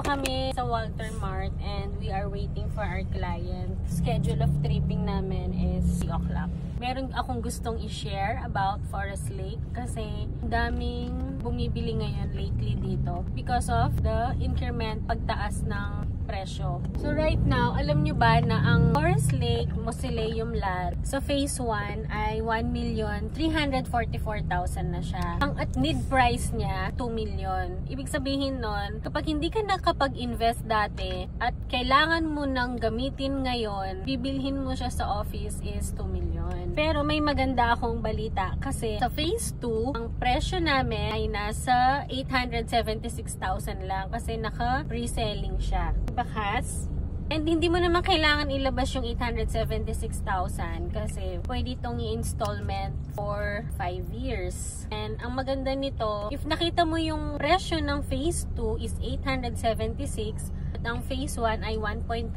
kami sa Walter Mart and we are waiting for our client. Schedule of tripping namin is 3 o'clock. Meron akong gustong i-share about Forest Lake kasi daming bumibili ngayon lately dito because of the increment pagtaas ng presyo. So right now, alam nyo ba na ang Forest Lake Mausoleum lot sa phase 1 ay 1,344,000 na siya. Ang at need price niya 2 million. Ibig sabihin nun, kapag hindi ka nakapag-invest dati at kailangan mo nang gamitin ngayon, bibilhin mo siya sa office is 2 million. Pero may maganda akong balita kasi sa phase 2, ang presyo namin ay nasa 876,000 lang kasi naka-reselling siya. Bakas. And hindi mo naman kailangan ilabas yung 876,000 kasi pwede itong i-installment for 5 years. And ang maganda nito, if nakita mo yung presyo ng phase 2 is 876 at ang phase 1 ay 1.3,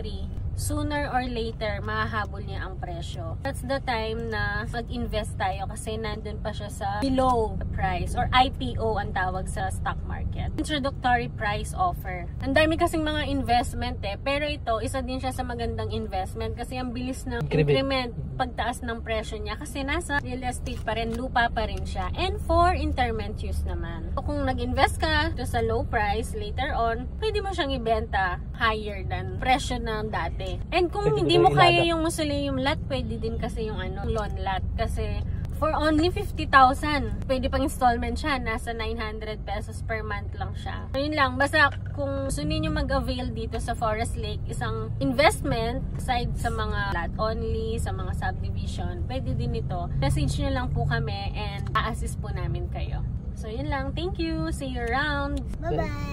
sooner or later, mahahabol niya ang presyo. That's the time na mag-invest tayo kasi nandun pa siya sa below the price or IPO ang tawag sa stock market. Introductory price offer. Ang dami kasing mga investment pero ito, isa din siya sa magandang investment kasi ang bilis ng increment pagtaas ng presyo niya kasi nasa real estate pa rin, lupa pa rin siya. And for interment use naman. So, kung nag-invest ka sa low price, later on, pwede mo siyang ibenta higher than presyo na dati. And kung hindi mo kaya yung mausoleum lot, pwede din kasi yung lawn lot. Kasi for only 50,000, pwede pang installment siya. Nasa 900 pesos per month lang siya. So yun lang, basta kung gusto niyo mag-avail dito sa Forest Lake, isang investment aside sa mga lot only, sa mga subdivision, pwede din ito. Message nyo lang po kami and a-assist po namin kayo. So yun lang, thank you, see you around. Bye-bye.